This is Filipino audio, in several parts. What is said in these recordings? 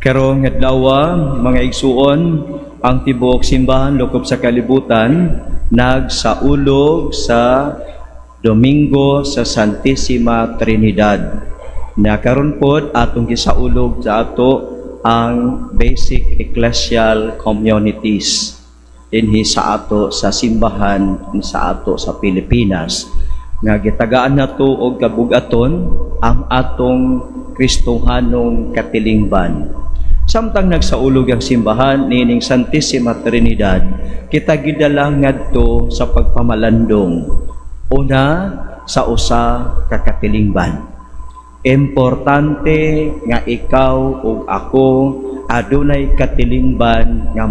Karong adlaw, mga igsuon, ang tibuok simbahan lukob sa kalibutan nagsaulog sa Domingo sa Santissima Trinidad. Na karon pod atong gisaulog sa ato ang basic ecclesial communities dinhi sa ato sa simbahan sa ato sa Pilipinas nga gitagaan nato og kabugaton ang atong Kristohanong katilingban. Samtang nagsaulog ang simbahan nining Santissima Trinidad, kita gidala ngadto sa pagpamalandong. Una, sa usa ka katilingban. Importante nga ikaw ug ako adunay katilingban nga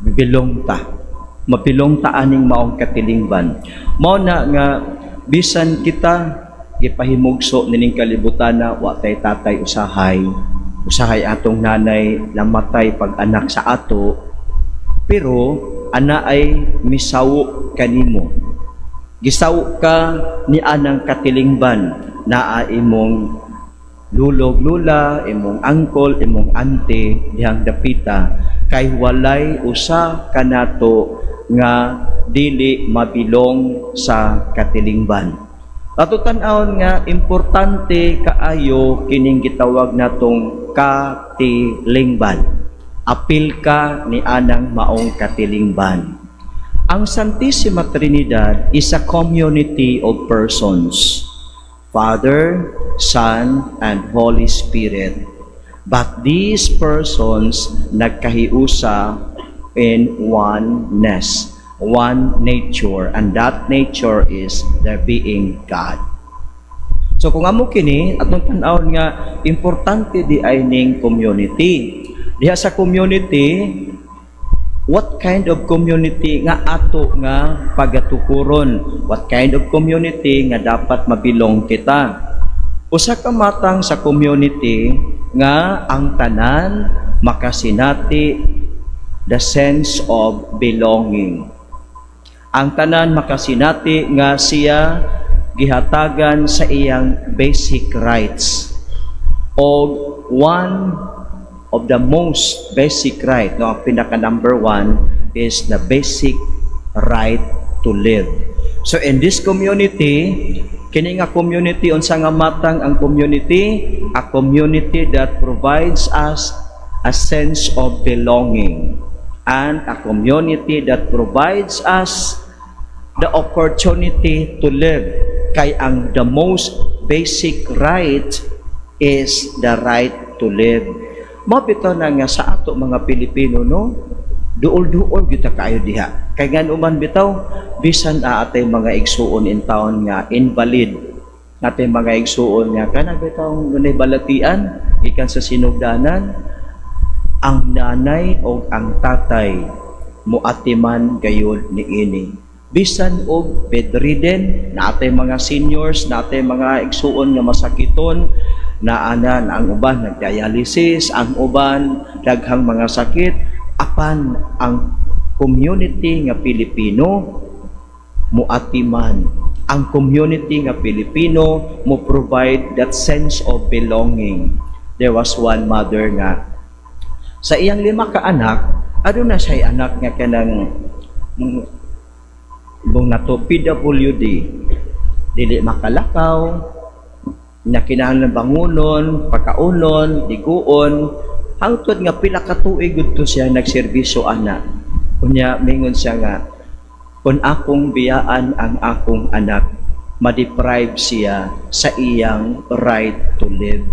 mabilong ta. Mapilong ta aning maong katilingban. Mao na nga bisan kita gipahimugso nining kalibutan na wa tay tatay usahay atong nanay namatay pag-anak sa ato, pero ana ay misawo kanimo. Gisawo ka ni anang katilingban naa imong lulog lula, imong angkol, imong ante dihang dapita kay walay usa kanato nga dili mabilong sa katilingban. Ato tan-awon nga importante kaayo kining gitawag natong katilingban. Apil ka ni anang maong katilingban. Ang Santissima Trinidad is a community of persons, Father, Son, and Holy Spirit. But these persons nagkahiusa in oneness, one nature, and that nature is their being God. So kung amo kini atong tan-awon nga importante di ay ning community. Diha sa community, what kind of community nga ato nga pagatukuron? What kind of community nga dapat mabilong kita? Usa ka matang sa community nga ang tanan makasinati the sense of belonging. Ang tanan makasinati nga siya gihatagan sa iyang basic rights. O one of the most basic right, no, ang pinaka number one is the basic right to live. So in this community, kini nga community unsa nga matang ang community? A community that provides us a sense of belonging, and a community that provides us the opportunity to live. Kay ang the most basic right is the right to live. Mabitaw na nga sa ato mga Pilipino, no? Duol-duol kita kayo diha. Kay ganuman bitaw, bisan atay mga igsuon in town nga invalid. Natay mga igsuon nga kana bitaw ngunay balatian ikan sa sinugdanan, ang nanay o ang tatay muatiman gayud niini. Bisan og bedridden, natay mga seniors, natay mga igsuon nga masakiton, naanan ang uban nagdialysis, ang uban daghang mga sakit, apan ang community nga Pilipino muatiman. Ang community nga Pilipino mo provide that sense of belonging. There was one mother nga sa iyang 5 ka anak, aduna siya anak nga kanang bung nato PWD, dili makalakaw, na kinahanglan bangunon, pagkaunon, diguon, hangtod nga pila ka tuig gudto siya nagserbisyo ana. Unya mingon siya nga, kung akong biyaan ang akong anak, ma-deprive siya sa iyang right to live.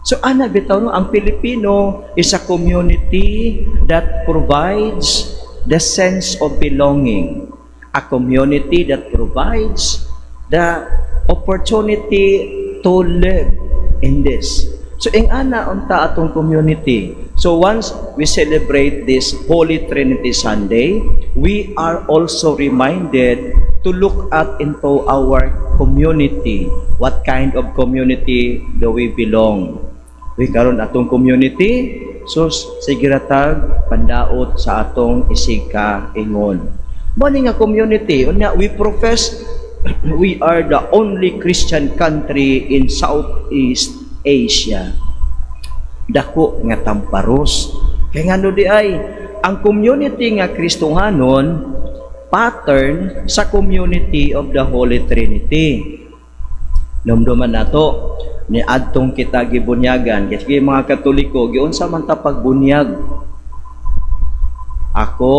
So ana bitaw no, ang Pilipino is a community that provides the sense of belonging. A community that provides the opportunity to live in this. So ing ana unta atong community. So once we celebrate this Holy Trinity Sunday, we are also reminded to look at into our community. What kind of community do we belong? We karon atong community, so sigiratag pandaot sa atong isika ingon. Mo nga community, unya we profess we are the only Christian country in Southeast Asia. Dako nga tamparos. Kaya nga no di ay, ang community nga Kristohanon, pattern sa community of the Holy Trinity. Numduman nato, ni adtong kita gibunyagan, kasi mga Katoliko, giunsa man ta pagbunyag. Ako,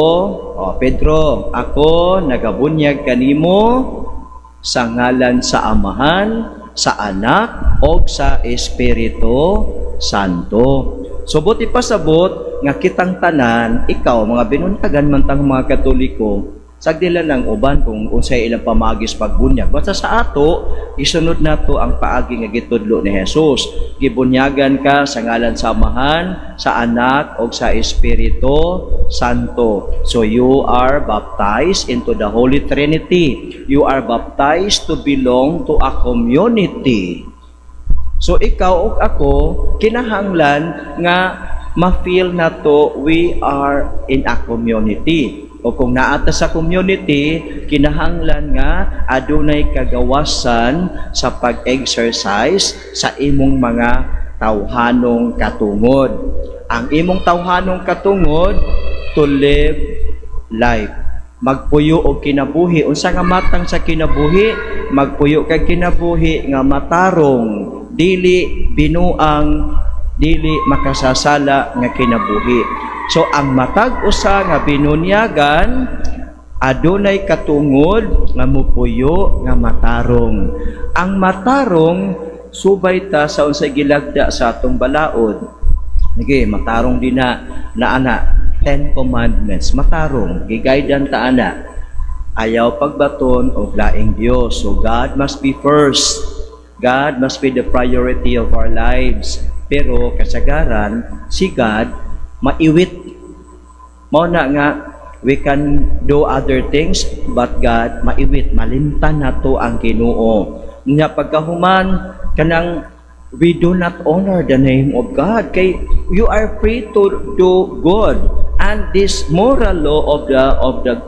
Pedro, ako nagabunyag kanimo sa ngalan sa Amahan, sa Anak, o sa Espiritu Santo. So, buti pasabot nga kitang tanan, ikaw, mga binunyagan man tang mga Katoliko, sagdila ng uban kung unsay ilang pamagis pagbunyag. Basta sa ato, isunod nato ang paagi nga gitudlo ni Jesus. Gibunyagan ka sa ngalan sa Amahan, sa Anak, o sa Espiritu Santo. So you are baptized into the Holy Trinity. You are baptized to belong to a community. So ikaw o ako, kinahanglan nga ma-feel na to we are in a community. O kung naata sa community, kinahanglan nga adunay kagawasan sa pag-exercise sa imong mga tawhanong katungod. Ang imong tawhanong katungod, to live life. Magpuyo og kinabuhi. Unsa nga matang sa kinabuhi? Magpuyo kag kinabuhi nga matarong, dili binuang, dili makasasala nga kinabuhi. So ang matag usa nga binunyagan adunay katungod nga mupuyo nga matarong. Ang matarong subay ta sa unsay gilagda sa atong balaod. Nige matarong din na ana 10 commandments. Matarong gigaydan ta ana. Ayaw pagbaton og laing Dios. So God must be first. God must be the priority of our lives. Pero kasagaran si God maiwit. Mao na nga we can do other things but God maiwit, malimtan nato ang Ginoo. Nya pagkahuman kanang we do not honor the name of God kay you are free to do good, and this moral law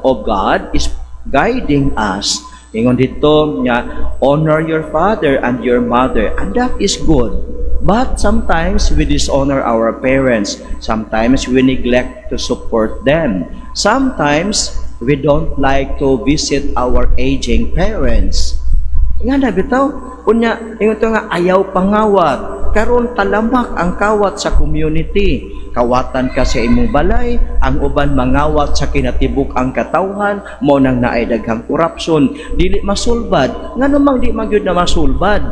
of God is guiding us. Ingon dito nga honor your father and your mother, and that is good. But sometimes we dishonor our parents. Sometimes we neglect to support them. Sometimes we don't like to visit our aging parents. Nga na bitaw, unya, ingon to nga ayaw pangawat. Karon talamak ang kawat sa community. Kawatan ka sa imong balay, ang uban mangawat sa kinatibuk ang katawhan, mo nang naay daghang korupsyon. Dili masulbad. Nga namang di magyud na masulbad.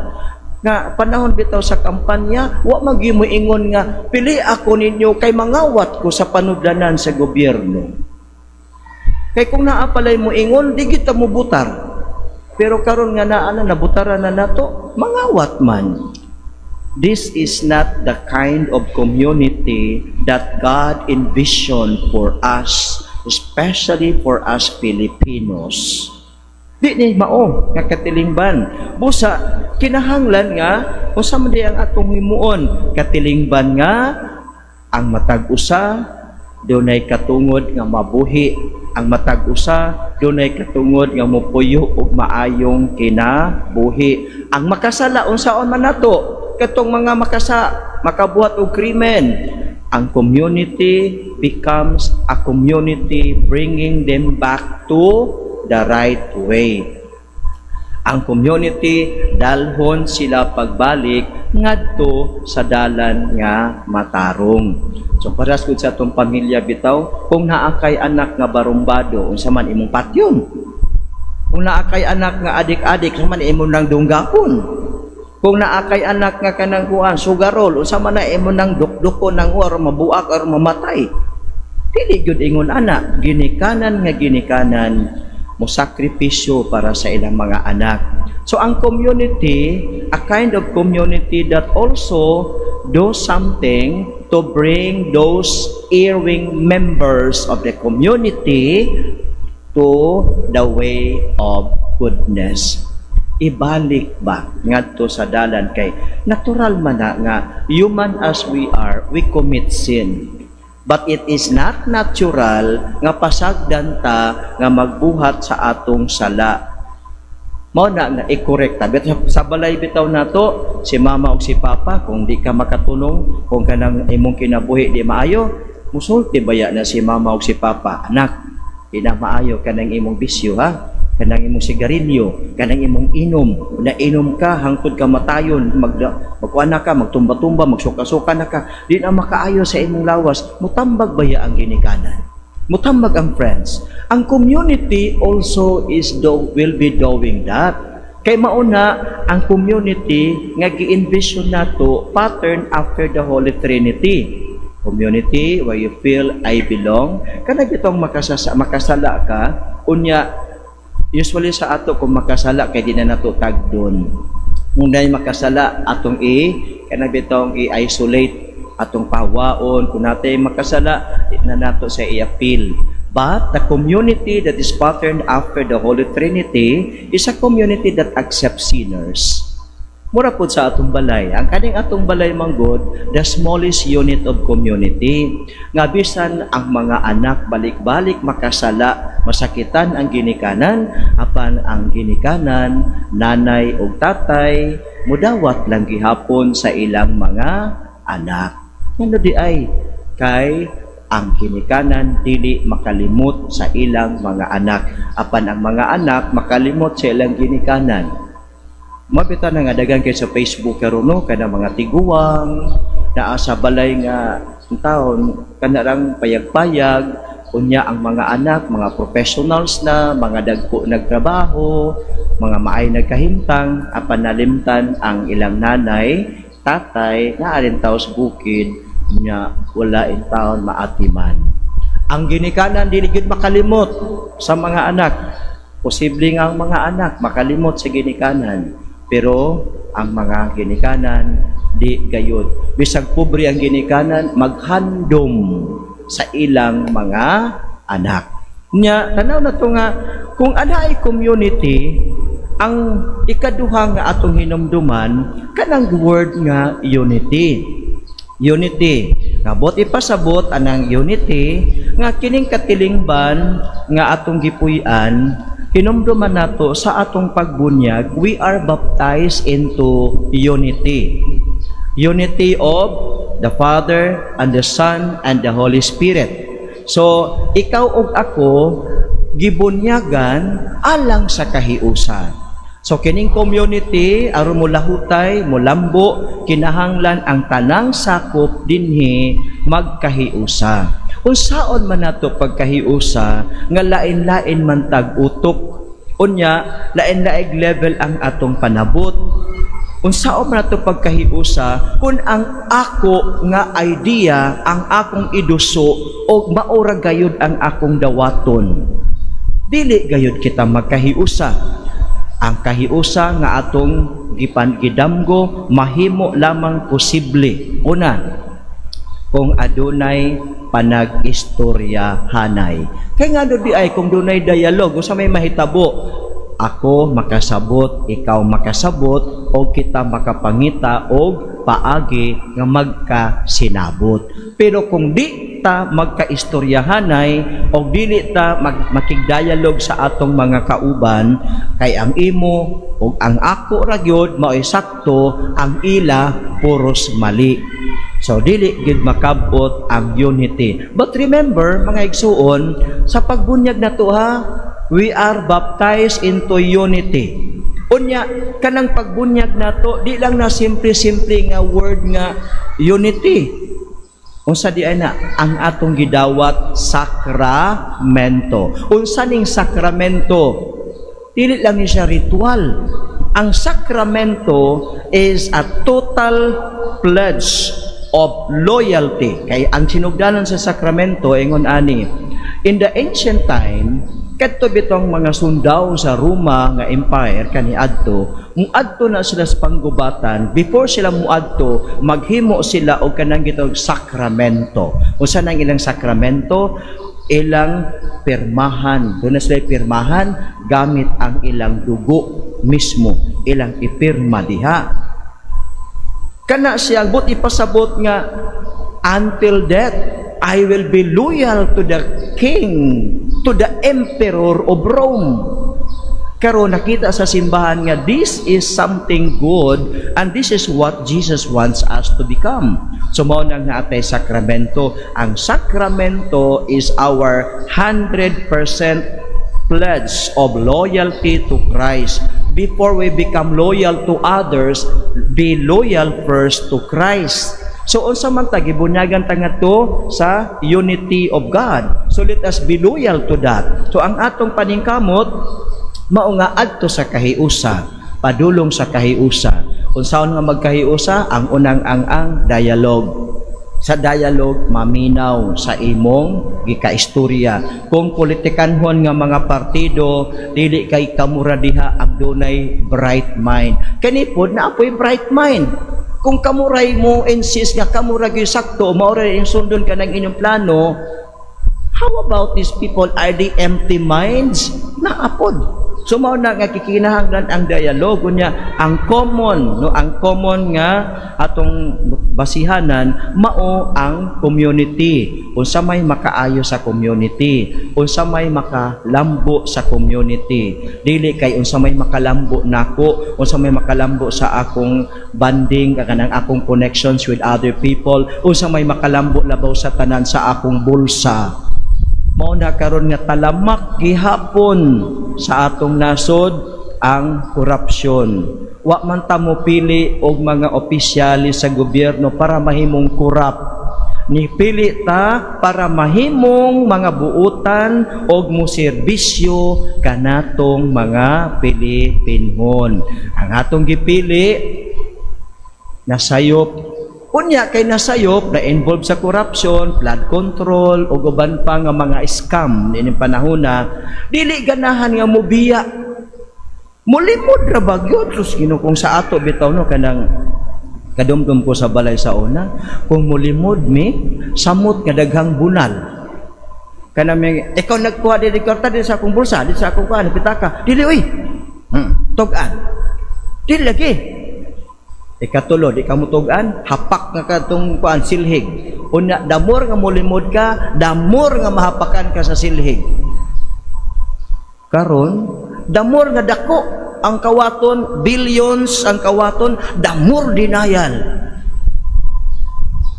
Nga panahon bitaw sa kampanya, wa magimo ingon nga pili ako ninyo kay mangawat ko sa panudlanan sa gobyerno. Kay kung naapalay mo ingon, di kita mo butar. Pero karon nga nabutaran na nato, mangawat man. This is not the kind of community that God envisioned for us, especially for us Filipinos. Di ni mao nga katilingban. Busa kinahanglan nga unsa man di ang atong himuon, katilingban nga ang matag usa dunay katungod nga mabuhi, ang matag usa dunay katungod nga mopuyo og maayong kinabuhi. Ang makasala unsaon man nato katong mga makabuhat og krimen, ang community becomes a community bringing them back to the right way. Ang community dalhon sila pagbalik ngadto sa dalan nga matarong. So paras gud sa atong pamilya bitaw, kung naa kay anak nga barumbado unsa man imong patyon. Kung naa kay anak nga adik-adik unsa man imong nang dunggapon. Kung naa kay anak nga kanang kuan sugarol unsa man na imong nang dukdukon nang or mabuak or mamatay. Dili gyud ingon ana, ginikanan nga ginikanan mo sakripisyo para sa ilang mga anak. So ang community, a kind of community that also do something to bring those erring members of the community to the way of goodness. Ibalik ba ngadto sa dalan kay natural man na nga human as we are, we commit sin. But it is not natural nga pasagdan ta nga magbuhat sa atong sala. Mao na i-correct ta. But sa balay bitaw nato si mama o si papa kung di ka makatulong, kung kanang imong kinabuhi di maayo, musulti baya na si mama o si papa. Anak, di na maayo kanang imong bisyo ha. Kanang imong sigarilyo, kanang imong inom, na inom ka hangtod ka matayon, magkuana ka, magtumba-tumba, magsuka-suka na ka, di na makaayo sa imong lawas, mutambag baya ang ginikanan. Mutambag ang friends. Ang community also will be doing that. Kay mauna, ang community nga gi-envision nato pattern after the Holy Trinity. Community where you feel I belong. Kana bitong makasala ka, unya usually sa ato kung makasala kay di na nato tagdon. Kung dahil makasala atong kana bitong i-isolate atong pawaon, kung natin makasala na nato sa i-appeal. But the community that is patterned after the Holy Trinity is a community that accepts sinners. Mura po sa atong balay. Ang kaning atong balay manggod, the smallest unit of community. Nga bisan ang mga anak balik-balik makasala, masakitan ang ginikanan, apan ang ginikanan, nanay o tatay, mudawat lang gihapon sa ilang mga anak. Ano di ay kay ang ginikanan dili makalimot sa ilang mga anak, apan ang mga anak makalimot sa ilang ginikanan. Mabita na nga dagan kay sa Facebook karon no, kada mga tiguwang naa sa balay nga taon kanarang payag-payag unya ang mga anak, mga professionals na, mga dagko nagtrabaho, mga maay nagkahintang, apan nalimtan ang ilang nanay, tatay nga alin taw sa bukid nya wala in taon maatiman. Ang ginikanan dili gid makalimot sa mga anak. Posible nga ang mga anak makalimot sa ginikanan, pero ang mga ginikanan di gayud. Bisag pobre ang ginikanan, maghandom sa ilang mga anak. Nya tanaw na to nga kung ana ay community, ang ikaduha nga atong hinumduman kanang word nga unity. Unity. Nabot ipasabot anang unity nga kining katilingban nga atong gipuy-an hinumduman nato sa atong pagbunyag, we are baptized into unity. Unity of the Father and the Son and the Holy Spirit. So, ikaw ug ako gibunyagan alang sa kahiusa. So kining community aron mo lahutay, mo lambo, kinahanglan ang tanang sakop dinhi magkahiusa. Unsaon man nato pagkahiusa nga lain-lain man tag utok, unya lain-laing level ang atong panabot. Unsaon man nato pagkahiusa kun ang ako nga idea, ang akong iduso o maura gayud ang akong dawaton. Dili gayud kita magkahiusa. Ang kahiusa nga atong gidamgo mahimo lamang posible. Una, kung adunay panag-istoryahanay. Kaya nga di ay kung dunay dialogue sa may mahitabo, ako makasabot, ikaw makasabot, o kita makapangita og paagi nga magkasinabot. Pero kung di ta magkaistoryahanay o dili ta makigdialog sa atong mga kauban, kay ang imo o ang ako ra gyud mao sakto, ang ila puros mali. So dili gid makabot ang unity. But remember mga igsuon, sa pagbunyag nato ha, we are baptized into unity. Unya kanang pagbunyag nato di lang na simple-simple nga word nga unity. Unsa di ay na ang atong gidawat sakramento. Unsa ning sakramento? Dili lang ni siya ritual. Ang sakramento is a total pledge of loyalty. Kay ang sinugdanan sa sakramento ingon ani, in the ancient time, kadto bitong mga sundaw sa Roma nga empire kaniadto, muadto na sila sa panggubatan. Before sila muadto, maghimo sila og kanang gitawag sakramento. Usa nang ilang sakramento, ilang pirmahan. Doon na sila pirmahan gamit ang ilang dugo mismo, ilang ipirma diha. Kana siya but ipasabot nga until death I will be loyal to the king, to the emperor of Rome. Karon nakita sa simbahan nga this is something good and this is what Jesus wants us to become. So mao nang naatay sakramento. Ang sakramento is our 100% pledge of loyalty to Christ. Before we become loyal to others, be loyal first to Christ. So unsa man ta gibunyagan ta ngadto sa unity of God. So let us be loyal to that. So ang atong paningkamot mao nga adto sa kahiusa, padulong sa kahiusa. Unsaon nga magkahiusa? Ang unang ang dialogue. Sa dialogue maminaw sa imong gikaistorya. Kung politikanhon nga mga partido dili kay kamura diha ang dunay bright mind. Kani pod naapoy bright mind. Kung kamuray mo insist nga kamura gyud sakto, mao ra yung sundon ka ng inyong plano, how about these people? Are they empty minds? Naapod. So mao na nga kikinahanglan ang dialogue niya, ang common nga atong basihanan mao ang community. Unsa may makaayo sa community, unsa may makalambo sa community. Dili kay unsa may makalambo nako, unsa may makalambo sa akong bonding kanang akong connections with other people, unsa may makalambo labaw sa tanan sa akong bulsa. Mao na karon nga talamak gihapon sa atong nasod ang korupsyon. Wa man ta mo pili og mga opisyali sa gobyerno para mahimong korap. Nipili ta para mahimong mga buutan og moserbisyo kanatong mga Pilipinhon. Ang atong gipili nasayop. Unya kay nasayop na involved sa corruption, flood control o uban pa nga mga scam nining panahona, dili ganahan nga mobiya. Mulimod ra ba gyud sus kung sa ato bitaw no kanang kadumdum ko sa balay sa una, kung mulimod mi samot nga daghang bunal. Kana may ikaw nagkuha dili kwarta dili sa akong bulsa, dili sa akong kuan pitaka. Dili oy. Tug-an. Dili lagi. Ikatulo, di ka mutugan, hapak nga katong kuan silhig. Unya, damor nga mulimod ka, damor nga mahapakan ka sa silhig. Karon, damor nga dako ang kawaton, billions ang kawaton, damor denial.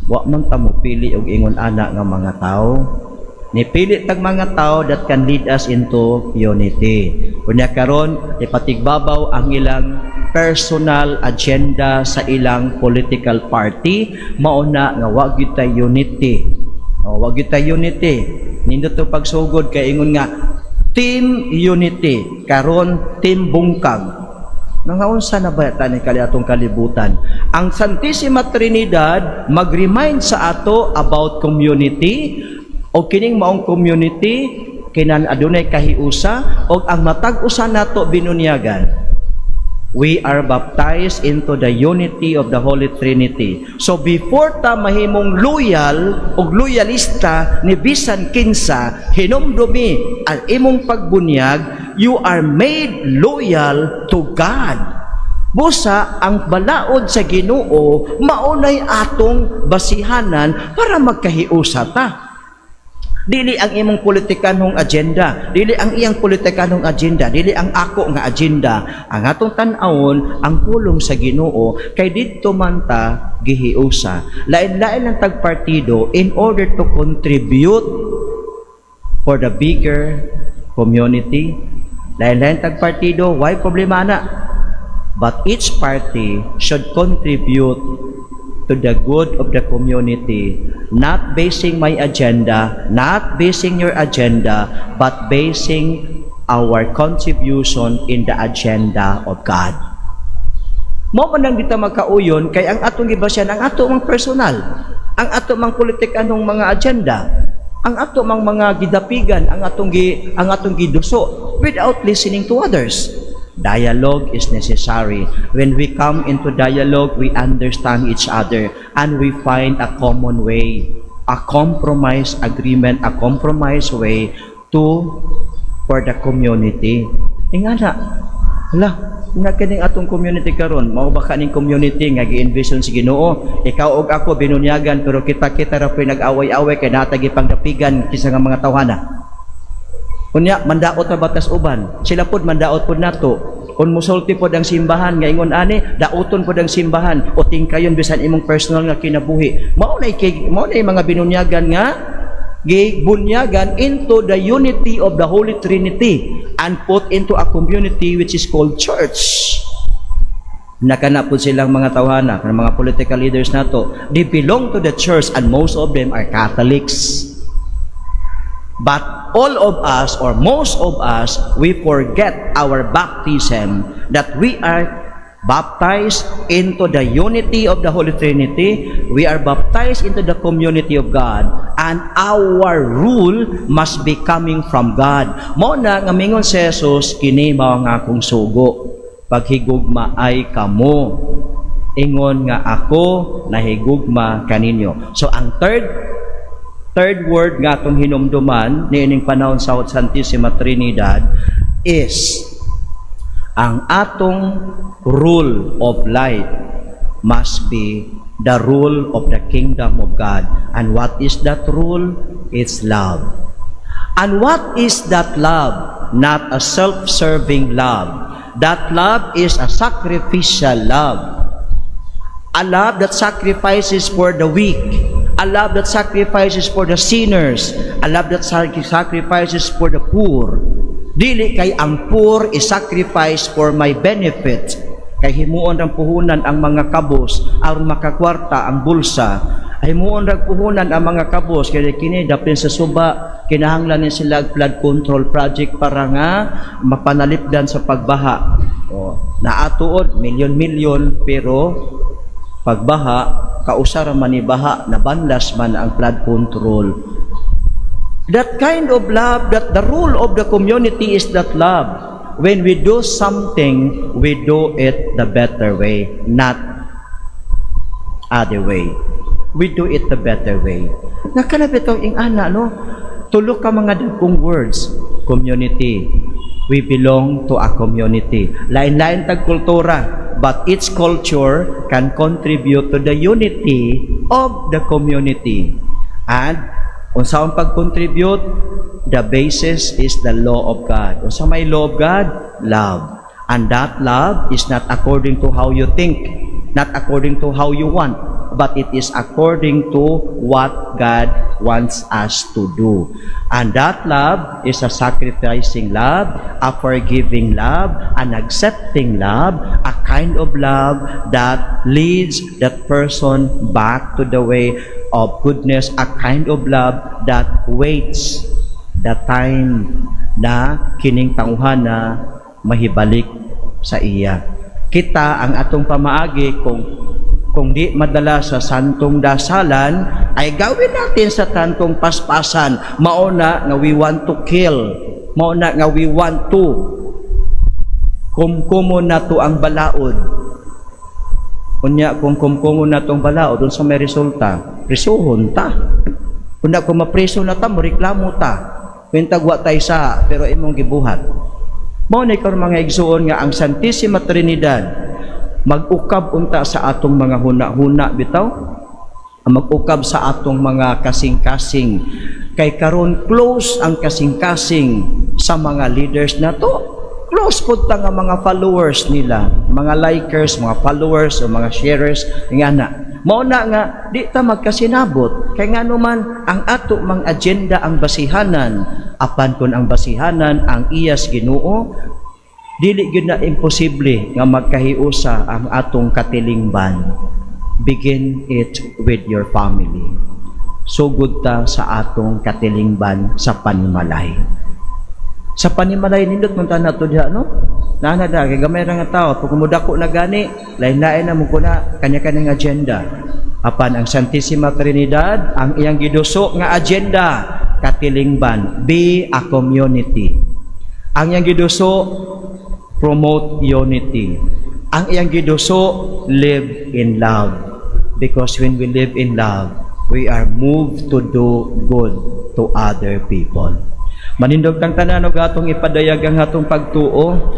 Wa man ta mo pili og ingon ana nga mga tao. Nipili tag mga tao that can lead us into unity. Unya karon, ipatigbabaw ang ilang personal agenda sa ilang political party, mauna nga wag gyud tay unity. Wag gyud tay unity. Nindot to pagsugod kay ingon nga team unity, karon team bungkag. Nangaunsa na ba ta ni kali atong kalibutan? Ang Santissima Trinidad mag-remind sa ato about community o kining maong community kinan adunay kahiusa o ang matag usa nato binunyagan. We are baptized into the unity of the Holy Trinity. So before ta mahimong loyal o loyalista ni bisan kinsa hinumdumi ang imong pagbunyag, you are made loyal to God. Busa ang balaod sa Ginoo maunay atong basihanan para magkahiusa ta. Dili ang imong politikanhong agenda, dili ang iyang politikanhong agenda, dili ang ako nga agenda. Ang atong tan-awon ang pulong sa Ginoo kay didto man ta gihiusa. Lain-lain ang tagpartido in order to contribute for the bigger community. Lain-lain tagpartido, why problema na? But each party should contribute to the good of the community, not basing my agenda, not basing your agenda, but basing our contribution in the agenda of God. Mo man nang dita magkauyon kay ang atong gibasyan ang ato mang personal, ang ato mang politikanong mga agenda, ang ato mang mga gidapigan, ang atong giduso without listening to others. Dialogue is necessary. When we come into dialogue, we understand each other and we find a common way, a compromise agreement, a compromise way for the community. Ingana, na kining atong community karon, mao ba kaning community nga gi-envision si Ginoo? Ikaw ug ako binunyagan pero kita ra po'y nag-away-away kay natagi pangdapigan kinsa nga mga tawhana. Kunya mandaot na batas uban, sila pod mandaot pod nato. Kung musulti pod ang simbahan nga ingon ani, daoton pod ang simbahan o tingkayon bisan imong personal nga kinabuhi. Mao na mga binunyagan nga gibunyagan into the unity of the Holy Trinity and put into a community which is called church. Nakana po silang mga tawhana, mga political leaders nato, they belong to the church and most of them are Catholics. But all of us, or most of us, we forget our baptism, that we are baptized into the unity of the Holy Trinity, we are baptized into the community of God, and our rule must be coming from God. Mao na nga mingon si Jesus, kini mao nga akong sugo, paghigugma ay kamo, ingon nga ako nahigugma kaninyo. So ang third word nga atong hinumduman niining panahon sa Santissima Trinidad is ang atong rule of life must be the rule of the kingdom of God. And what is that rule? It's love. And what is that love? Not a self-serving love. That love is a sacrificial love. A love that sacrifices for the weak. A love that sacrifices for the sinners. A love that sacrifices for the poor. Dili kay ang poor is sacrifice for my benefit. Kay himuon ang puhunan ang mga kabos aron makakwarta ang bulsa. Ay himuon ang puhunan ang mga kabos kay kini dapin sa suba kinahanglan ni sila flood control project para nga mapanalipdan sa pagbaha. Naatuod milyon-milyon pero pagbaha kausara man ni baha, nabanlas man ang flood control. That kind of love, that the rule of the community is that love. When we do something, we do it the better way, not other way. We do it the better way. Nakalapit ito yung ana, no? Tulog ka mga dagkong words. Community. We belong to a community. Lain-lain tag kultura, but each culture can contribute to the unity of the community. And unsa ang pag-contribute? The basis is the law of God. Unsa may law of God? Love. And that love is not according to how you think, not according to how you want, but it is according to what God wants us to do. And that love is a sacrificing love, a forgiving love, an accepting love, a kind of love that leads that person back to the way of goodness, a kind of love that waits the time na kining tauhana mahibalik sa iya. Kita ang atong pamaagi kung di madala sa santong dasalan, ay gawin natin sa tantong paspasan. Mauna nga we want to kill. Mauna nga we want to kumkumo na to ang balaod. Kunya kung kumkumo na tong balaod, dun sa may resulta, prisuhon ta. Kunya kung mapriso na ta, reklamo ta. Pintagwa tay sa, pero imong gibuhat. Mao na ikaw mga igsuon nga ang Santissima Trinidad mag-ukab unta sa atong mga huna-huna bitaw, mag-ukab sa atong mga kasing-kasing, kay karon close ang kasing-kasing sa mga leaders na to. Close po ta nga mga followers nila, mga likers, mga followers o mga sharers nga na. Mao na nga di ta magkasinabot kay ngano man ang ato mang agenda ang basihanan, apan kun ang basihanan ang iyas Ginoo, dili gyud na imposible nga magkahiusa ang atong katilingban. Begin it with your family. Sugod ta sa atong katilingban sa panimalay. Sa panimalay nindot man ta nato diha, no? Nana da kay gamay ra nga tawo, pag kumudako na gani, lain-lain na mo kuna kanya-kanyang agenda. Apan ang Santissima Trinidad, ang iyang giduso nga agenda, katilingban, be a community. Ang iyang giduso, promote unity. Ang iyang giduso, live in love. Because when we live in love, we are moved to do good to other people. Manindog tang tanan og atong ipadayag ang atong pagtuo.